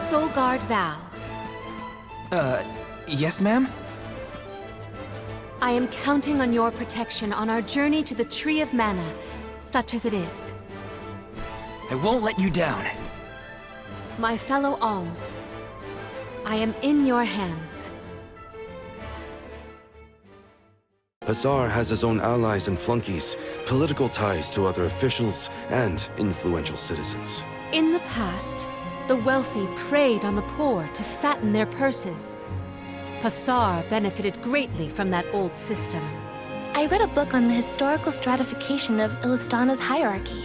Soul Guard Val. Yes, ma'am? I am counting on your protection on our journey to the Tree of Mana, such as it is. I won't let you down. My fellow alms, I am in your hands. Bazaar has his own allies and flunkies, political ties to other officials, and influential citizens. In the past, the wealthy preyed on the poor to fatten their purses. Bazaar benefited greatly from that old system. I read a book on the historical stratification of Illistana's hierarchy.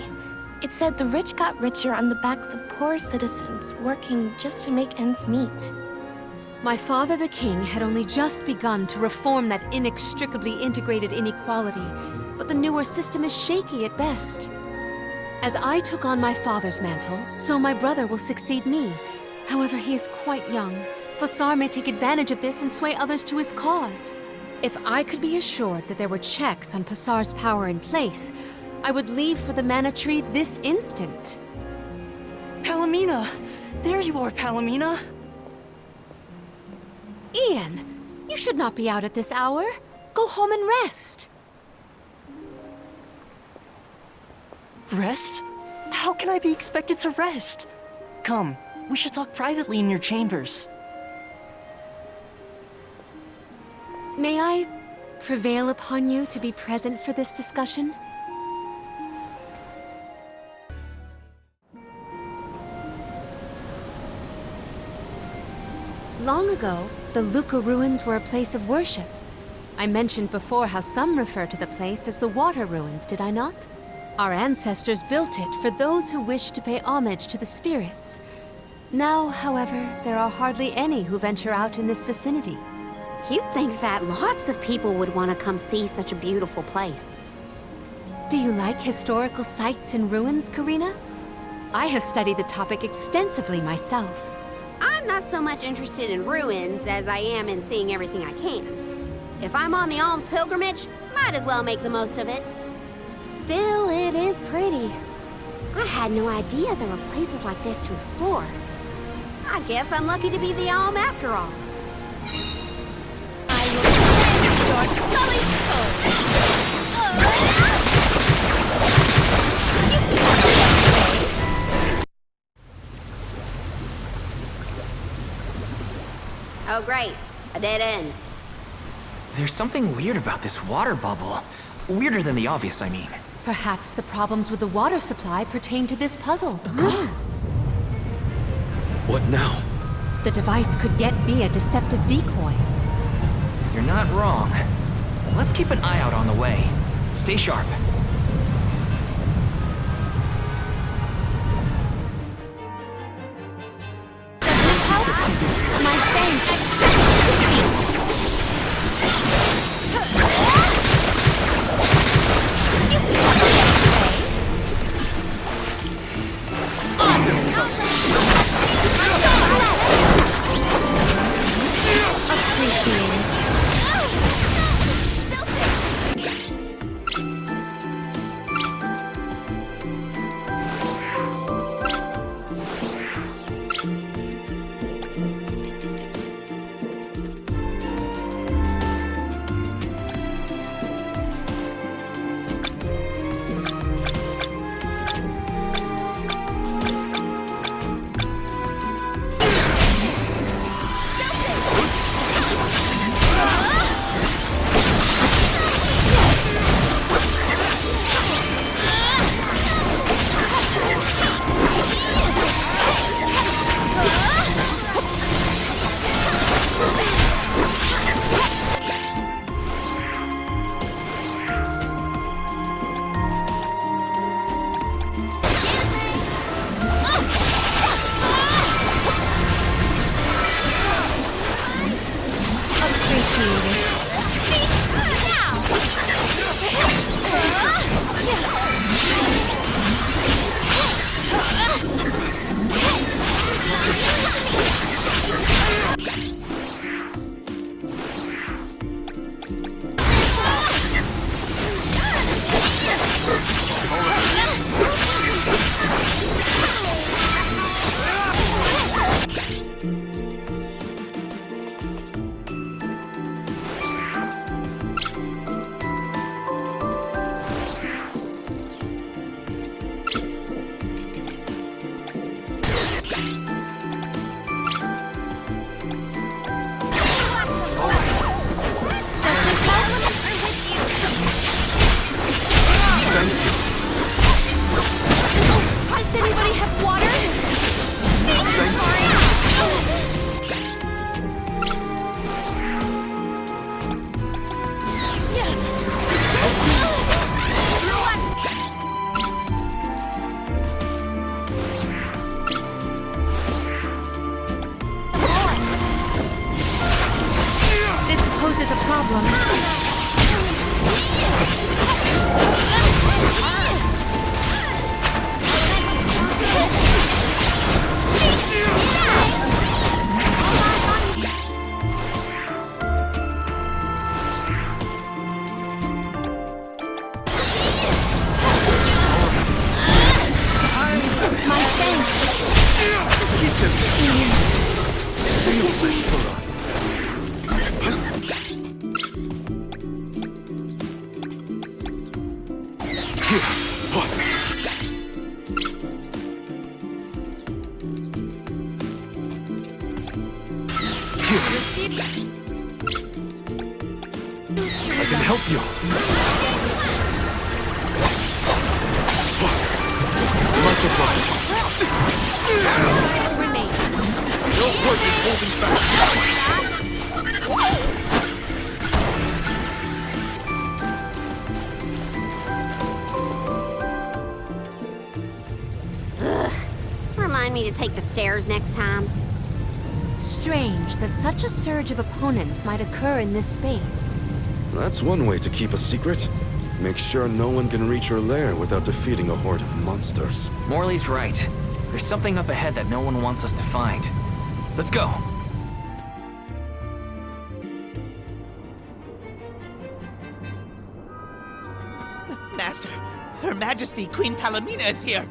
It said the rich got richer on the backs of poor citizens, working just to make ends meet. My father the king had only just begun to reform that inextricably integrated inequality, but the newer system is shaky at best. As I took on my father's mantle, so my brother will succeed me. However, he is quite young. Bazaar may take advantage of this and sway others to his cause. If I could be assured that there were checks on Bazaar's power in place, I would leave for the Mana Tree this instant. Palomina! There you are, Palomina! Ian, you should not be out at this hour. Go home and rest. Rest? How can I be expected to rest? Come, we should talk privately in your chambers. May I prevail upon you to be present for this discussion? Long ago, the Luca ruins were a place of worship. I mentioned before how some refer to the place as the Water Ruins, did I not? Our ancestors built it for those who wished to pay homage to the spirits. Now, however, there are hardly any who venture out in this vicinity. You'd think that lots of people would want to come see such a beautiful place. Do you like historical sites and ruins, Karina? I have studied the topic extensively myself. I'm not so much interested in ruins as I am in seeing everything I can. If I'm on the alms pilgrimage, might as well make the most of it. Still, it is pretty. I had no idea there were places like this to explore. I guess I'm lucky to be the alm after all. I will your sullied Oh great, a dead end. There's something weird about this water bubble. Weirder than the obvious, I mean. Perhaps the problems with the water supply pertain to this puzzle. What now? The device could yet be a deceptive decoy. You're not wrong. Let's keep an eye out on the way. Stay sharp. Does this help? My fangs problem. My thanks. I can help you. Much obliged. Remains. No point in holding back. Remind me to take the stairs next time. Strange that such a surge of opponents might occur in this space. That's one way to keep a secret. Make sure no one can reach your lair without defeating a horde of monsters. Morley's right. There's something up ahead that no one wants us to find. Let's go. Master, Her Majesty Queen Palomina is here!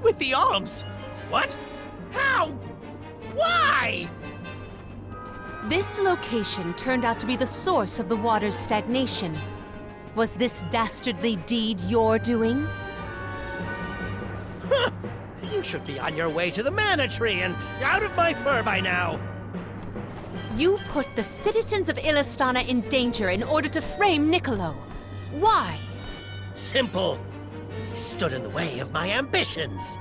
With the alms! What? How? Why? This location turned out to be the source of the water's stagnation. Was this dastardly deed your doing? You should be on your way to the Mana Tree and out of my fur by now! You put the citizens of Illistana in danger in order to frame Niccolo. Why? Simple. He stood in the way of my ambitions.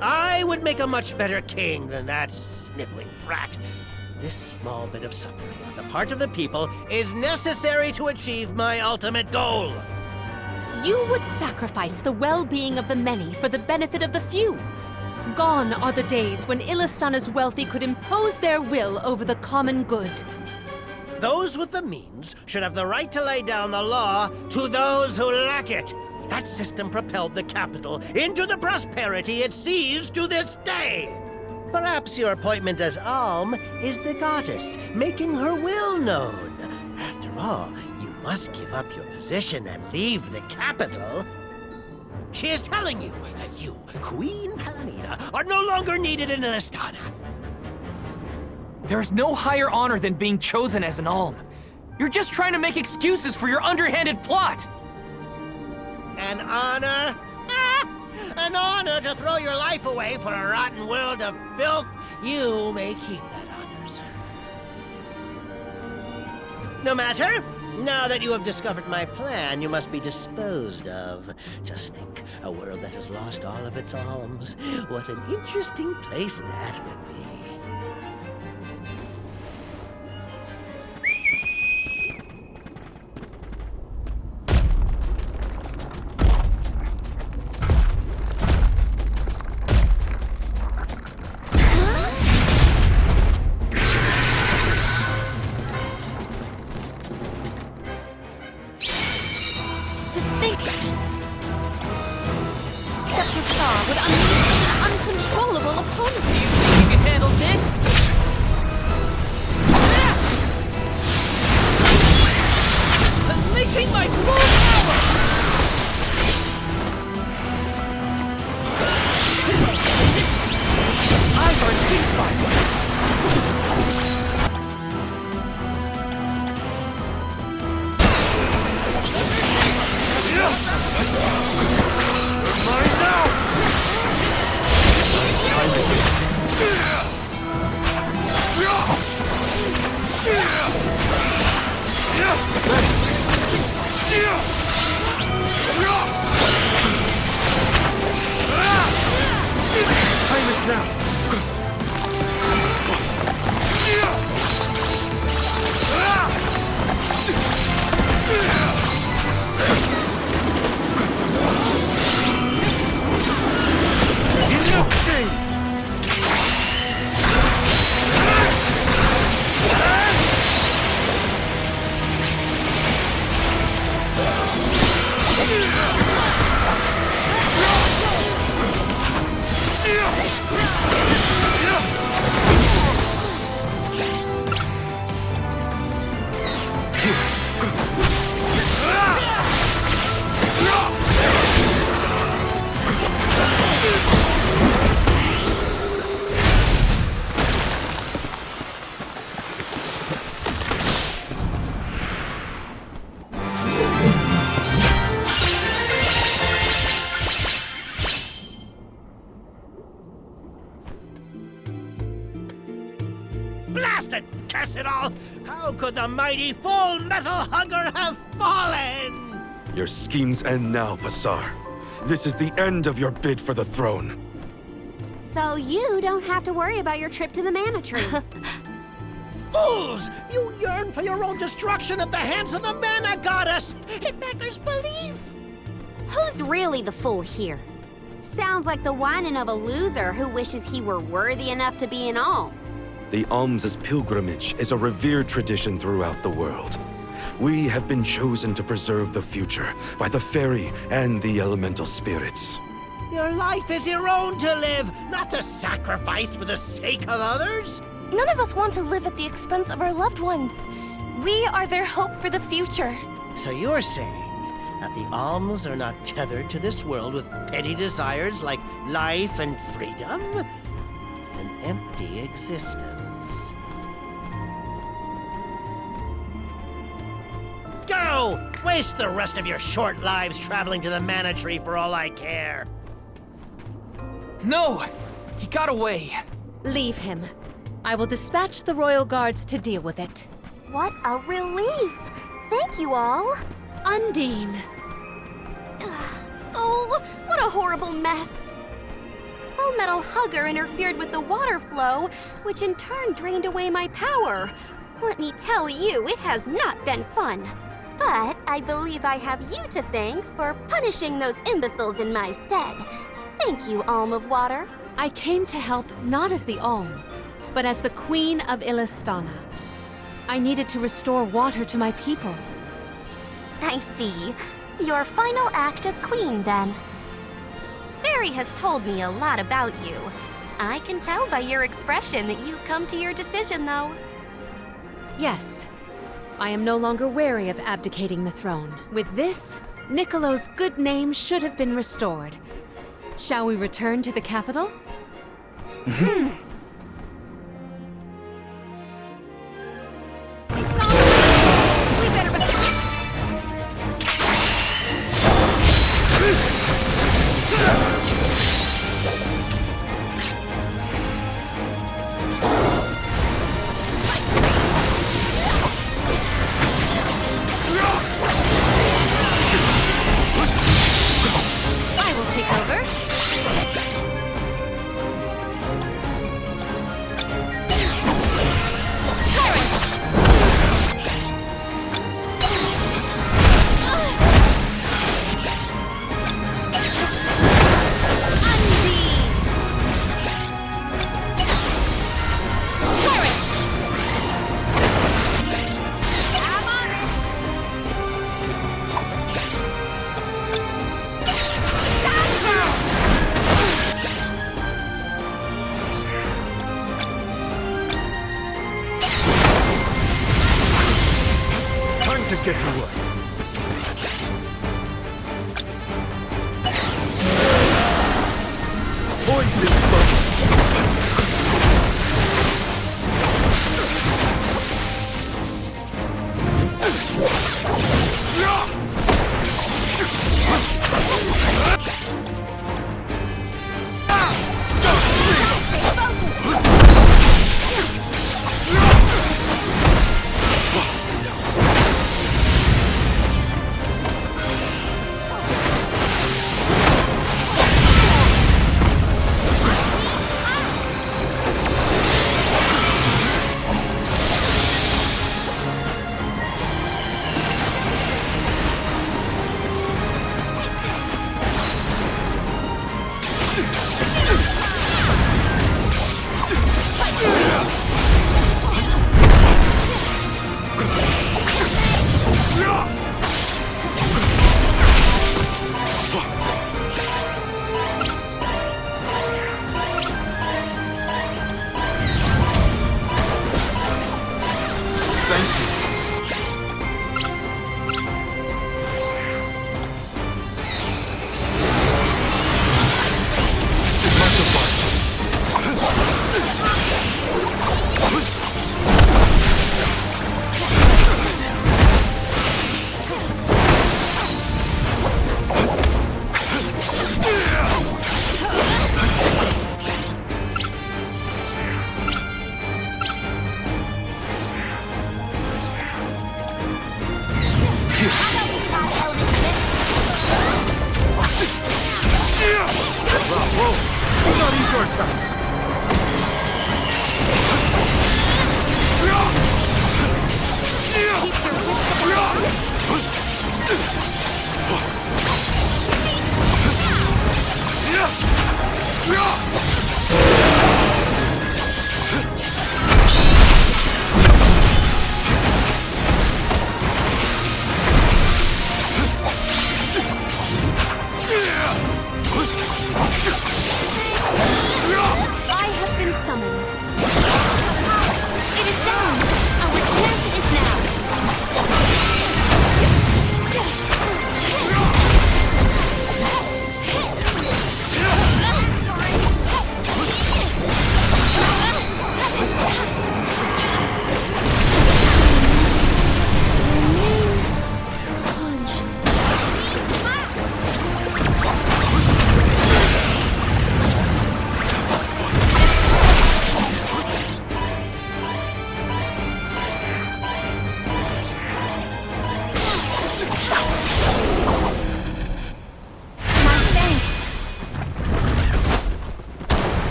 I would make a much better king than that sniveling brat. This small bit of suffering on the part of the people is necessary to achieve my ultimate goal. You would sacrifice the well-being of the many for the benefit of the few. Gone are the days when Illistana's wealthy could impose their will over the common good. Those with the means should have the right to lay down the law to those who lack it. That system propelled the capital into the prosperity it sees to this day. Perhaps your appointment as Alm is the goddess, making her will known. After all, you must give up your position and leave the capital. She is telling you that you, Queen Palomina, are no longer needed in Illistana. There is no higher honor than being chosen as an alm. You're just trying to make excuses for your underhanded plot. An honor? An honor to throw your life away for a rotten world of filth? You may keep that honor, sir. No matter. Now that you have discovered my plan, you must be disposed of. Just think, a world that has lost all of its alms. What an interesting place that would be. blasted curse it all! How could the mighty Full Metal Hugger have fallen? Your schemes end now, Pasar. This is the end of your bid for the throne. So you don't have to worry about your trip to the Mana Tree. Fools! You yearn for your own destruction at the hands of the Mana Goddess! It beggars belief! Who's really the fool here? Sounds like the whining of a loser who wishes he were worthy enough to be an alm. The alms' pilgrimage is a revered tradition throughout the world. We have been chosen to preserve the future by the fairy and the elemental spirits. Your life is your own to live, not to sacrifice for the sake of others. None of us want to live at the expense of our loved ones. We are their hope for the future. So you're saying that the alms are not tethered to this world with petty desires like life and freedom? An empty existence. Go! Waste the rest of your short lives traveling to the Mana Tree for all I care. No! He got away. Leave him. I will dispatch the royal guards to deal with it. What a relief! Thank you all. Undine. Oh, what a horrible mess! Full Metal Hugger interfered with the water flow, which in turn drained away my power. Let me tell you, it has not been fun. But I believe I have you to thank for punishing those imbeciles in my stead. Thank you, Alm of Water. I came to help not as the Alm, but as the Queen of Illistana. I needed to restore water to my people. I see. Your final act as queen, then. Fairy has told me a lot about you. I can tell by your expression that you've come to your decision, though. Yes, I am no longer wary of abdicating the throne. With this, Niccolo's good name should have been restored. Shall we return to the capital? I will take over. Time to get to work. Poison bubble.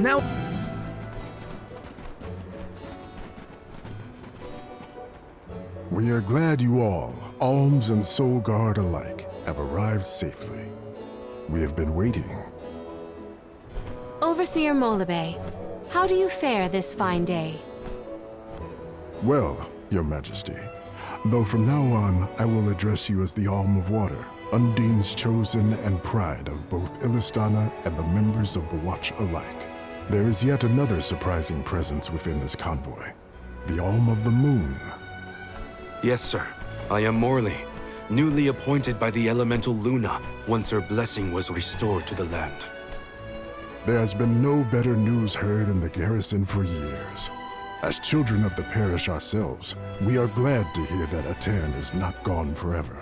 Now... We are glad you all, Alms and Soul Guard alike, have arrived safely. We have been waiting. Overseer Molabe, how do you fare this fine day? Well, Your Majesty, though from now on I will address you as the Alm of Water, Undine's chosen and pride of both Illistana and the members of the Watch alike. There is yet another surprising presence within this convoy, the Alm of the Moon. Yes, sir. I am Morley, newly appointed by the elemental Luna once her blessing was restored to the land. There has been no better news heard in the garrison for years. As children of the parish ourselves, we are glad to hear that Aetern is not gone forever.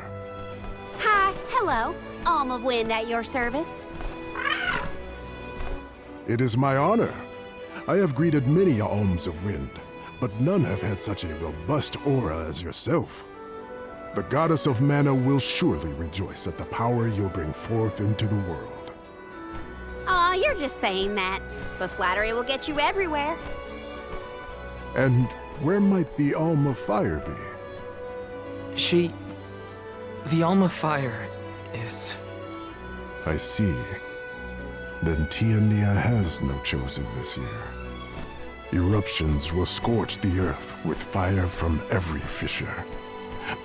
Hi, hello. Alm of Wind at your service. It is my honor. I have greeted many Alms of Wind, but none have had such a robust aura as yourself. The goddess of mana will surely rejoice at the power you'll bring forth into the world. Aw, you're just saying that. But flattery will get you everywhere. And where might the Alm of Fire be? The Alm of Fire is... I see. Then Tiania has no chosen this year. Eruptions will scorch the earth with fire from every fissure.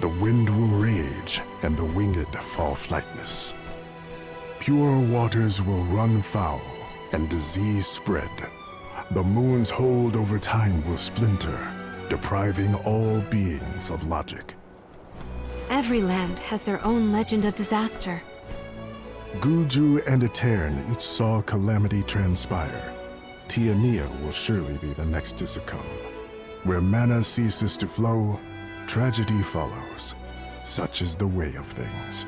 The wind will rage, and the winged fall flightless. Pure waters will run foul, and disease spread. The moon's hold over time will splinter, depriving all beings of logic. Every land has their own legend of disaster. Guju and Aetern each saw calamity transpire. Tiania will surely be the next to succumb. Where mana ceases to flow, tragedy follows. Such is the way of things.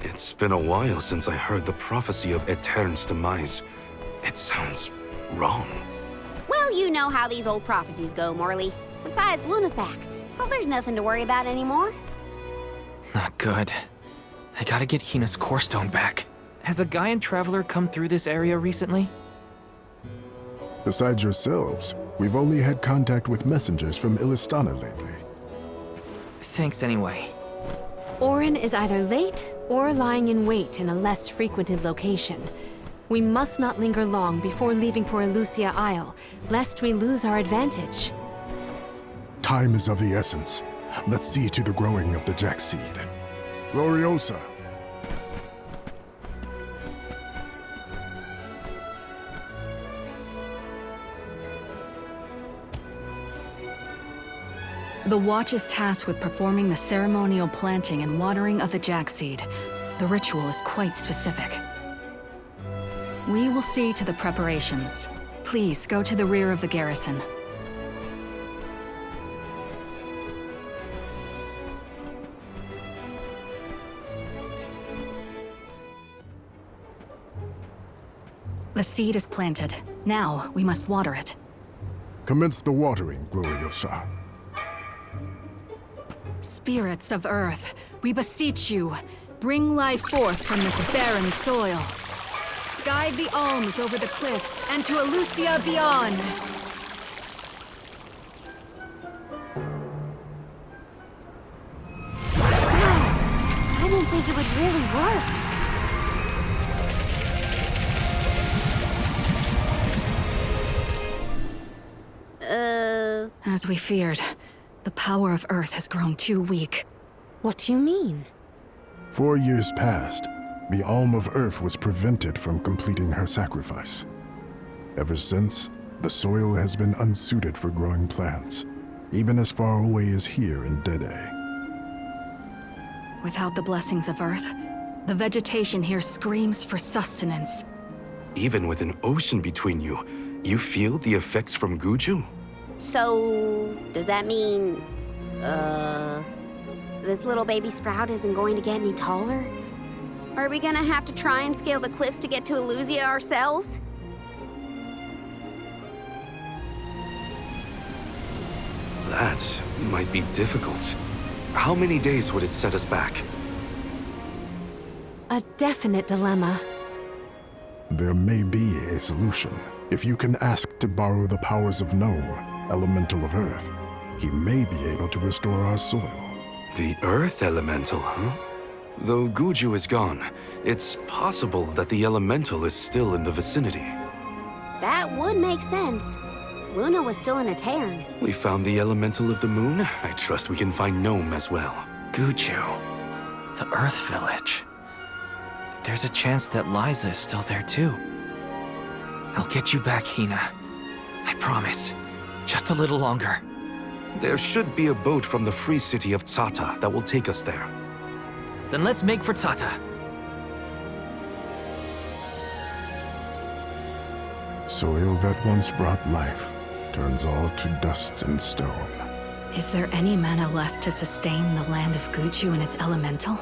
It's been a while since I heard the prophecy of Aetern's demise. It sounds wrong. Well, you know how these old prophecies go, Morley. Besides, Luna's back, so there's nothing to worry about anymore. Not good. I gotta get Hina's core stone back. Has a Gaian traveler come through this area recently? Besides yourselves, we've only had contact with messengers from Illistana lately. Thanks anyway. Orin is either late or lying in wait in a less frequented location. We must not linger long before leaving for Elusia Isle, lest we lose our advantage. Time is of the essence. Let's see to the growing of the Jack seed. Gloriosa! The Watch is tasked with performing the ceremonial planting and watering of the Jack seed. The ritual is quite specific. We will see to the preparations. Please go to the rear of the garrison. The seed is planted. Now, we must water it. Commence the watering, Gloriosa. Spirits of Earth, we beseech you, bring life forth from this barren soil. Guide the alms over the cliffs and to Elusia beyond. Wow, I didn't think it would really work. As we feared, the power of Earth has grown too weak. What do you mean? 4 years past, the Alm of Earth was prevented from completing her sacrifice. Ever since, the soil has been unsuited for growing plants, even as far away as here in Dede. Without the blessings of Earth, the vegetation here screams for sustenance. Even with an ocean between you, you feel the effects from Guju? So, does that mean, this little baby sprout isn't going to get any taller? Are we gonna have to try and scale the cliffs to get to Elusia ourselves? That might be difficult. How many days would it set us back? A definite dilemma. There may be a solution. If you can ask to borrow the powers of Gnome, Elemental of Earth, he may be able to restore our soil. The Earth Elemental, huh? Though Guju is gone, it's possible that the Elemental is still in the vicinity. That would make sense. Luna was still in a Terran. We found the Elemental of the Moon. I trust we can find Gnome as well. Guju. The Earth Village. There's a chance that Liza is still there too. I'll get you back, Hina. I promise. Just a little longer. There should be a boat from the free city of Tsata that will take us there. Then let's make for Tsata. Soil that once brought life turns all to dust and stone. Is there any mana left to sustain the land of Guju and its elemental?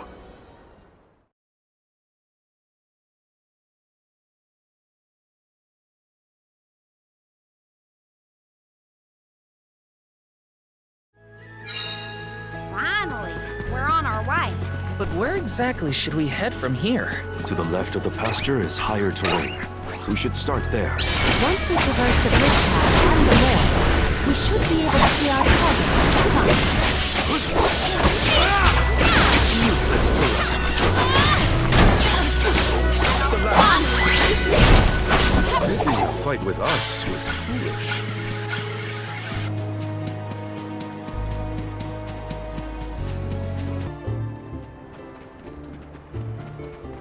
Finally, we're on our way. But where exactly should we head from here? To the left of the pasture is higher terrain. We should start there. Once we traverse the bridge path and the moors, we should be able to see our target. Picking a fight with us was foolish.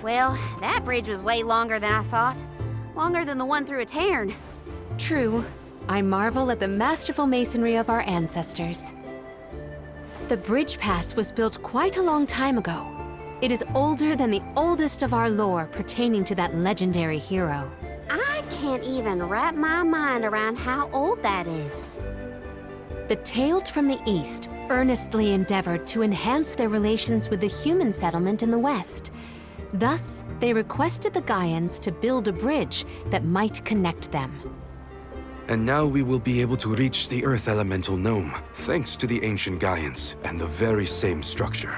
Well, that bridge was way longer than I thought. Longer than the one through a Terran. True. I marvel at the masterful masonry of our ancestors. The bridge pass was built quite a long time ago. It is older than the oldest of our lore pertaining to that legendary hero. I can't even wrap my mind around how old that is. The Tailed from the East earnestly endeavored to enhance their relations with the human settlement in the West. Thus, they requested the Gaians to build a bridge that might connect them. And now we will be able to reach the Earth Elemental Gnome, thanks to the ancient Gaians and the very same structure.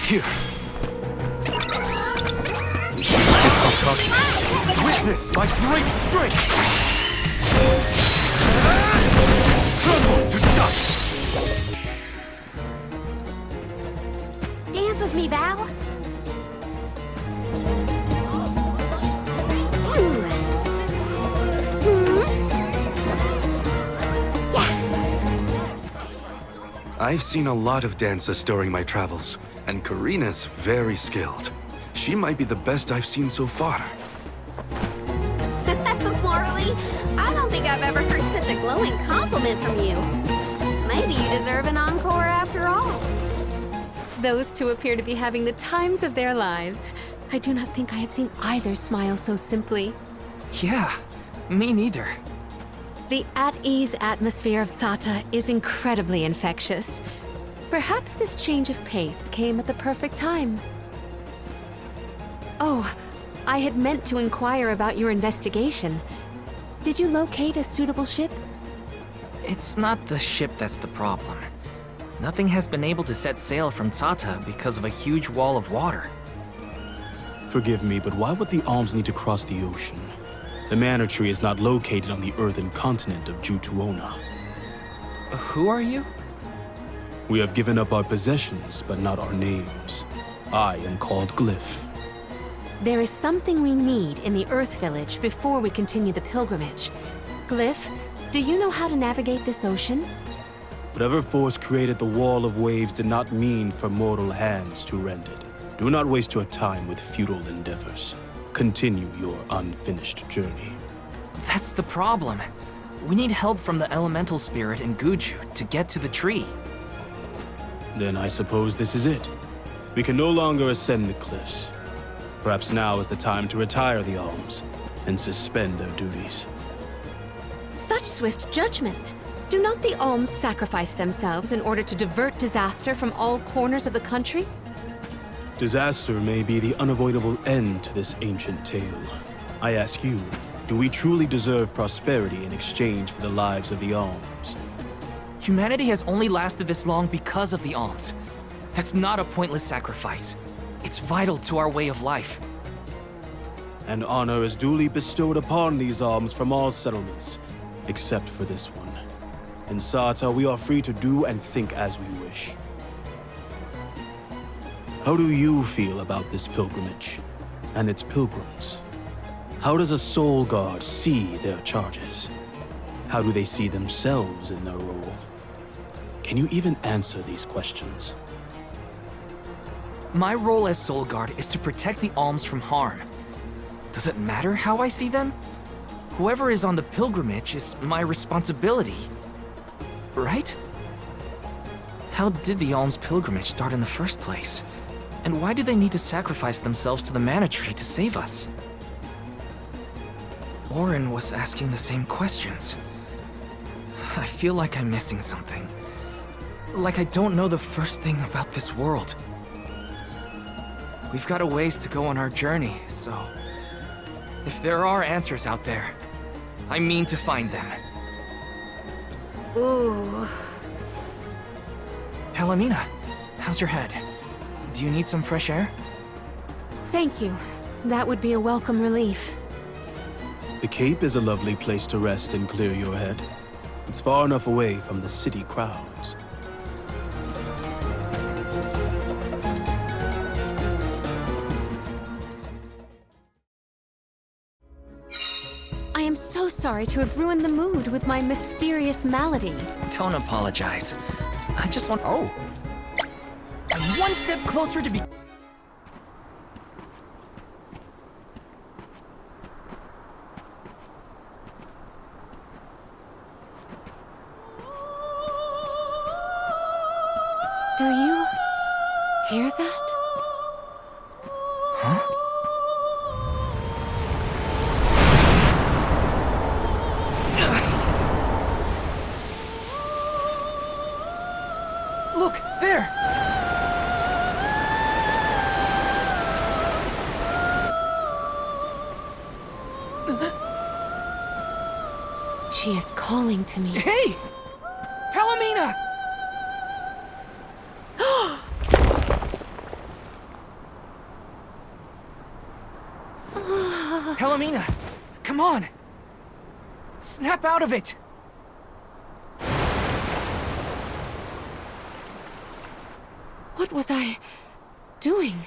Here. Witness my great strength! Crumble to dust! Dance with me, Val. I've seen a lot of dances during my travels, and Karina's very skilled. She might be the best I've seen so far. Marley, I don't think I've ever heard such a glowing compliment from you. Maybe you deserve an encore after all. Those two appear to be having the times of their lives. I do not think I have seen either smile so simply. Yeah, me neither. The at-ease atmosphere of Tsata is incredibly infectious. Perhaps this change of pace came at the perfect time. Oh, I had meant to inquire about your investigation. Did you locate a suitable ship? It's not the ship that's the problem. Nothing has been able to set sail from Tsata because of a huge wall of water. Forgive me, but why would the Alms need to cross the ocean? The Manor Tree is not located on the earthen continent of Jutuona. Who are you? We have given up our possessions, but not our names. I am called Glyph. There is something we need in the Earth Village before we continue the pilgrimage. Glyph, do you know how to navigate this ocean? Whatever force created the wall of waves did not mean for mortal hands to rend it. Do not waste your time with futile endeavors. Continue your unfinished journey. That's the problem. We need help from the elemental spirit in Guju to get to the tree. Then I suppose this is it. We can no longer ascend the cliffs. Perhaps now is the time to retire the Alms and suspend their duties. Such swift judgment! Do not the Alms sacrifice themselves in order to divert disaster from all corners of the country? Disaster may be the unavoidable end to this ancient tale. I ask you, do we truly deserve prosperity in exchange for the lives of the Alms? Humanity has only lasted this long because of the alms. That's not a pointless sacrifice. It's vital to our way of life. And honor is duly bestowed upon these alms from all settlements, except for this one. In Sarta, we are free to do and think as we wish. How do you feel about this pilgrimage and its pilgrims? How does a soul guard see their charges? How do they see themselves in their role? Can you even answer these questions? My role as Soul Guard is to protect the alms from harm. Does it matter how I see them? Whoever is on the pilgrimage is my responsibility. Right? How did the alms pilgrimage start in the first place? And why do they need to sacrifice themselves to the Mana Tree to save us? Orin was asking the same questions. I feel like I'm missing something. Like I don't know the first thing about this world. We've got a ways to go on our journey, so... if there are answers out there, I mean to find them. Ooh. Palomina, how's your head? Do you need some fresh air? Thank you. That would be a welcome relief. The Cape is a lovely place to rest and clear your head. It's far enough away from the city crowds. I am so sorry to have ruined the mood with my mysterious malady. Don't apologize. I just want... Oh! I'm one step closer to be... Do you hear that? Huh? Look, there! She is calling to me. Hey! Palomina! Palomina, come on! Snap out of it! What was I doing?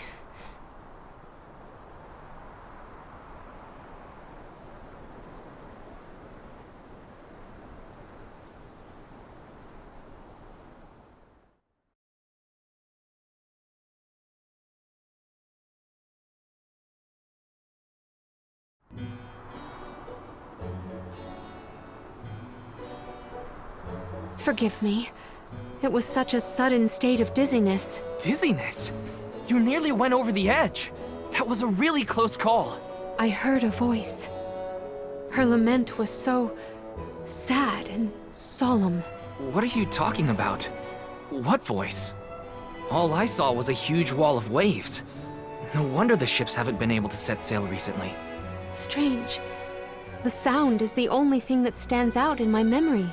Forgive me. It was such a sudden state of dizziness. Dizziness? You nearly went over the edge. That was a really close call. I heard a voice. Her lament was so sad and solemn. What are you talking about? What voice? All I saw was a huge wall of waves. No wonder the ships haven't been able to set sail recently. Strange. The sound is the only thing that stands out in my memory.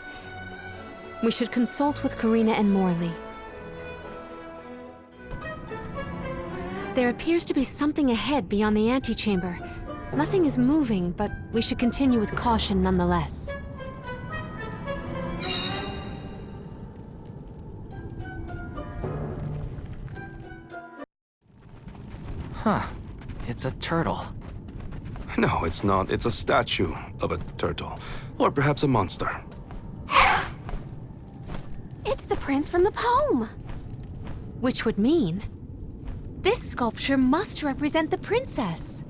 We should consult with Karina and Morley. There appears to be something ahead beyond the antechamber. Nothing is moving, but we should continue with caution nonetheless. Huh. It's a turtle. No, it's not. It's a statue of a turtle. Or perhaps a monster. It's the prince from the poem. Which would mean... this sculpture must represent the princess.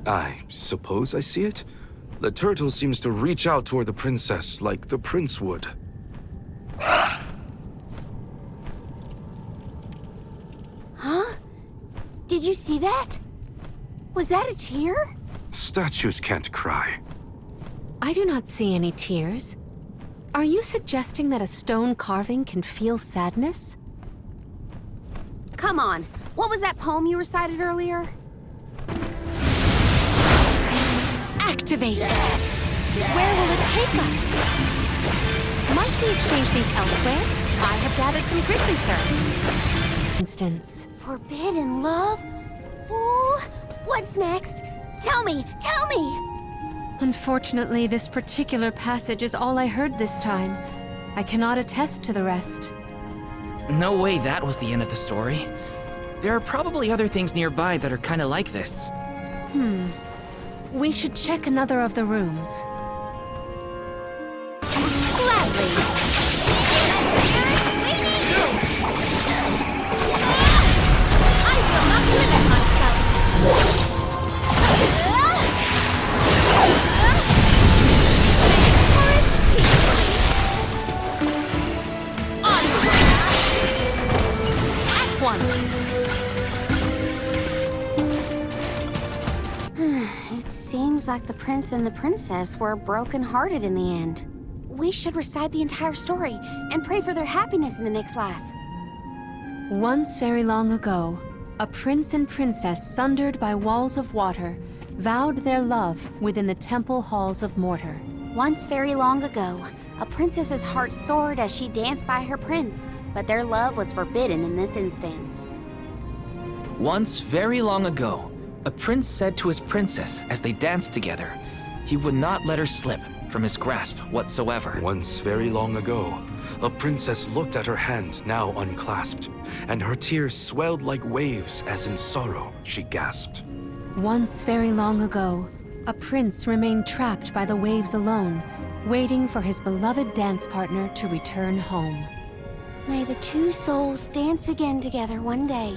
I suppose I see it. The turtle seems to reach out toward the princess like the prince would. Huh? Did you see that? Was that a tear? Statues can't cry. I do not see any tears. Are you suggesting that a stone carving can feel sadness? Come on. What was that poem you recited earlier? Activate! Where will it take us? Might we exchange these elsewhere? I have gathered some grizzly syrup. Instance. Forbidden love? Ooh, what's next? Tell me, tell me! Unfortunately, this particular passage is all I heard this time. I cannot attest to the rest. No way that was the end of the story. There are probably other things nearby that are kinda like this. We should check another of the rooms. Gladly. I will not limit myself. At once. It seems like the prince and the princess were broken-hearted in the end. We should recite the entire story and pray for their happiness in the next life. Once very long ago, a prince and princess sundered by walls of water vowed their love within the temple halls of mortar. Once very long ago, a princess's heart soared as she danced by her prince, but their love was forbidden in this instance. Once, very long ago, a prince said to his princess as they danced together, he would not let her slip from his grasp whatsoever. Once very long ago, a princess looked at her hand now unclasped, and her tears swelled like waves as in sorrow she gasped. Once very long ago, a prince remained trapped by the waves alone, waiting for his beloved dance partner to return home. May the two souls dance again together one day.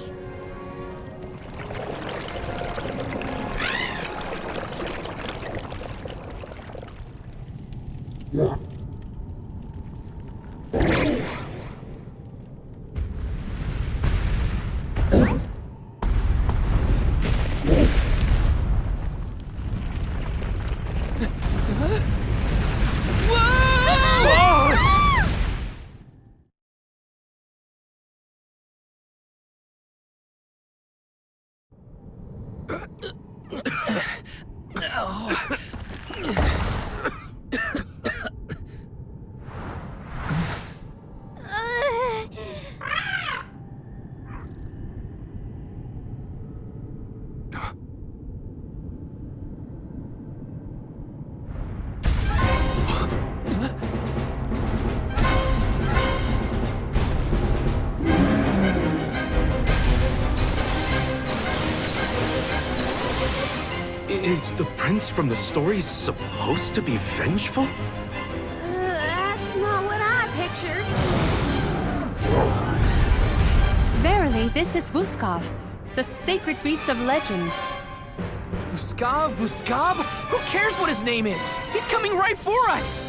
Is the prince from the story supposed to be vengeful? That's not what I pictured. Verily, this is Vuskov, the sacred beast of legend. Vuskov? Who cares what his name is? He's coming right for us!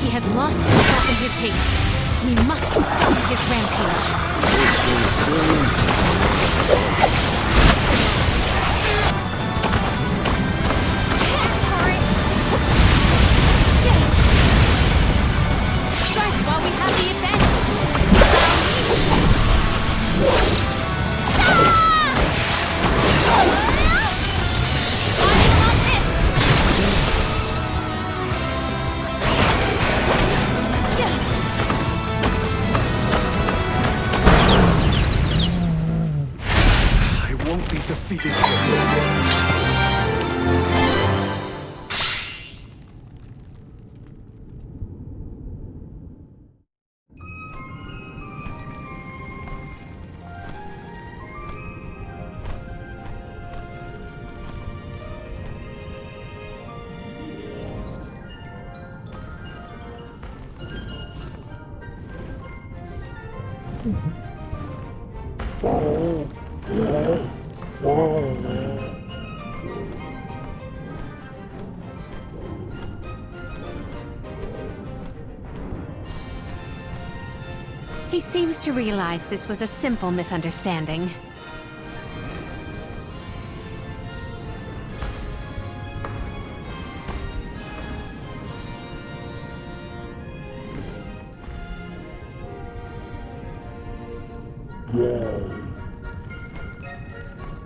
He has lost himself in his haste. We must stop his rampage. Strike while we have the advantage. Won't be defeated. He seems to realize this was a simple misunderstanding.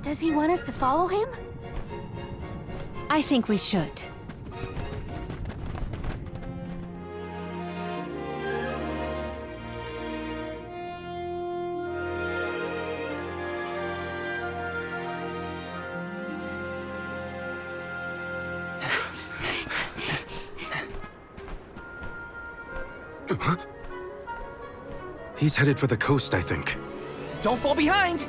Does he want us to follow him? I think we should. He's headed for the coast, I think. Don't fall behind!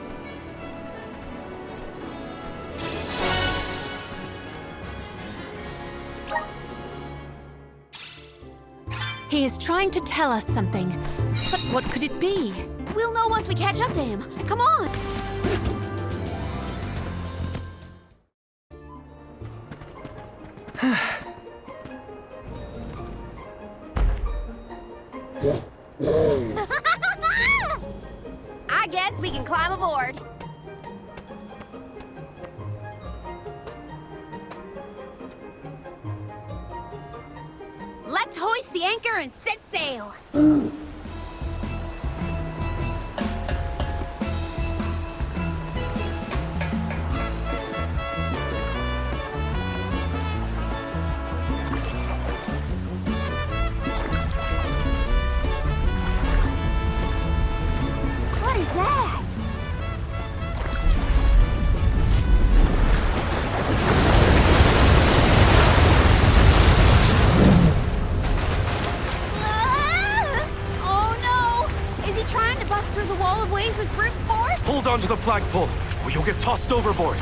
He is trying to tell us something. But what could it be? We'll know once we catch up to him. Come on! I guess we can climb aboard. Let's hoist the anchor and set sail. What is that? Trying to bust through the wall of waves with brute force? Hold on to the flagpole, or you'll get tossed overboard.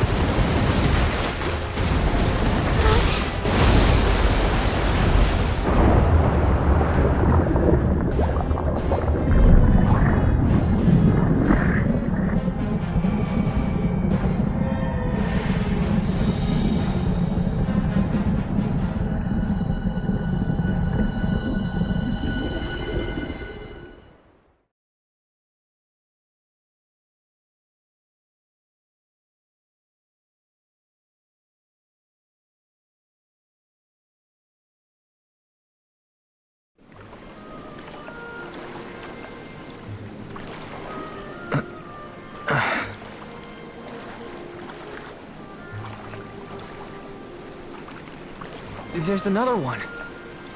There's another one.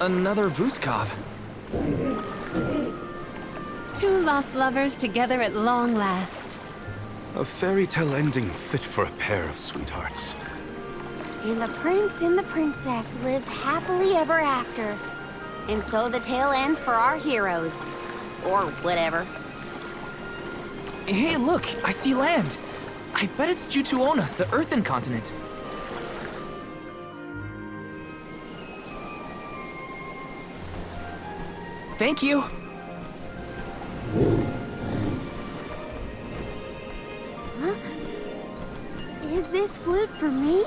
Another Vuskov. Two lost lovers together at long last. A fairy tale ending fit for a pair of sweethearts. And the prince and the princess lived happily ever after. And so the tale ends for our heroes. Or whatever. Hey, look! I see land! I bet it's Jutuona, the Earthen continent. Thank you! Huh? Is this flute for me?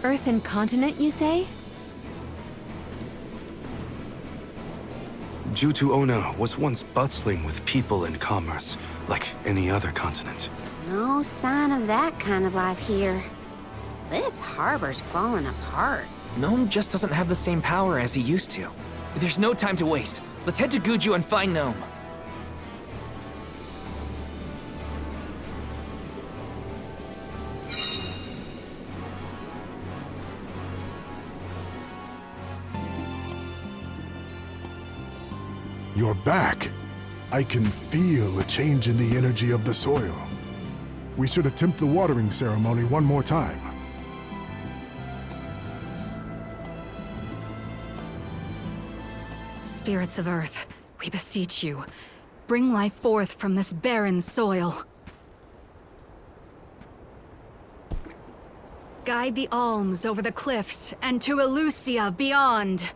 Earthen continent, you say? Jutuona was once bustling with people and commerce, like any other continent. No sign of that kind of life here. This harbor's falling apart. Gnome just doesn't have the same power as he used to. There's no time to waste. Let's head to Guju and find Gnome. You're back. I can feel a change in the energy of the soil. We should attempt the watering ceremony one more time. Spirits of Earth, we beseech you. Bring life forth from this barren soil. Guide the alms over the cliffs and to Elusia beyond.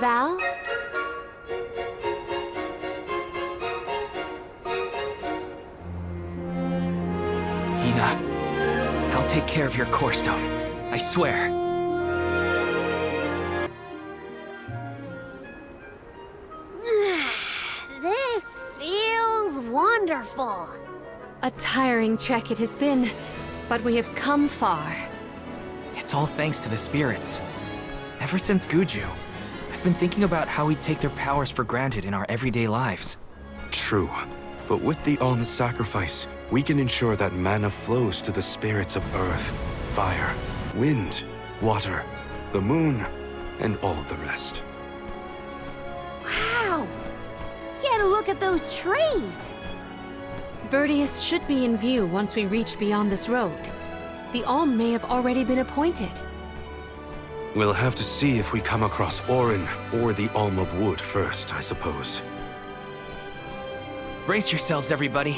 Val? Hina, I'll take care of your core stone. I swear. This feels wonderful. A tiring trek it has been, but we have come far. It's all thanks to the spirits. Ever since Guju, I've been thinking about how we take their powers for granted in our everyday lives. True. But with the alms sacrifice, we can ensure that mana flows to the spirits of earth, fire, wind, water, the moon, and all the rest. Wow! Get a look at those trees! Verdius should be in view once we reach beyond this road. The Alm may have already been appointed. We'll have to see if we come across Orin or the Alm of Wood first, I suppose. Brace yourselves, everybody.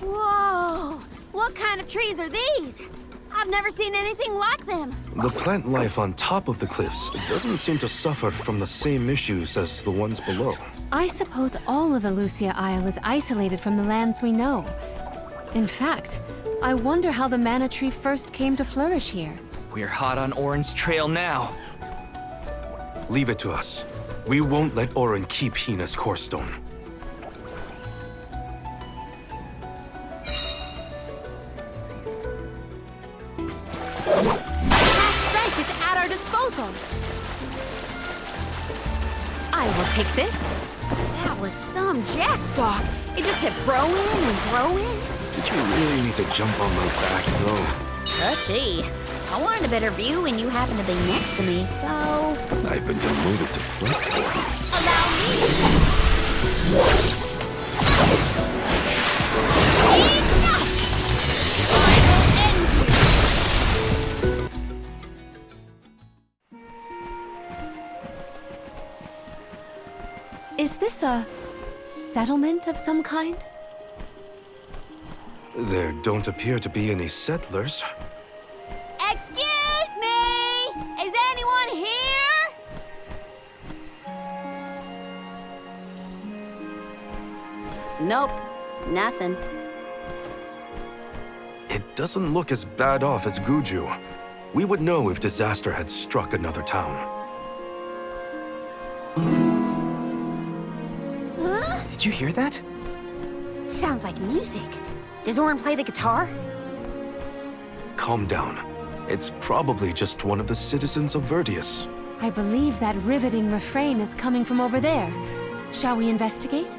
Whoa! What kind of trees are these? I've never seen anything like them. The plant life on top of the cliffs doesn't seem to suffer from the same issues as the ones below. I suppose all of Elusia Isle is isolated from the lands we know. In fact, I wonder how the mana tree first came to flourish here. We're hot on Orin's trail now. Leave it to us. We won't let Orin keep Hina's core stone. Strength is at our disposal. I will take this. That was some jackstock. It just kept growing and growing. Did you really need to jump on my back, though? Touchy. I wanted a better view when you happened to be next to me, so... I've been demoted to platform. Allow Is this a settlement of some kind? There don't appear to be any settlers. Excuse me! Is anyone here? Nope. Nothing. It doesn't look as bad off as Guju. We would know if disaster had struck another town. Huh? Did you hear that? Sounds like music. Does Orin play the guitar? Calm down. It's probably just one of the citizens of Verdius. I believe that riveting refrain is coming from over there. Shall we investigate?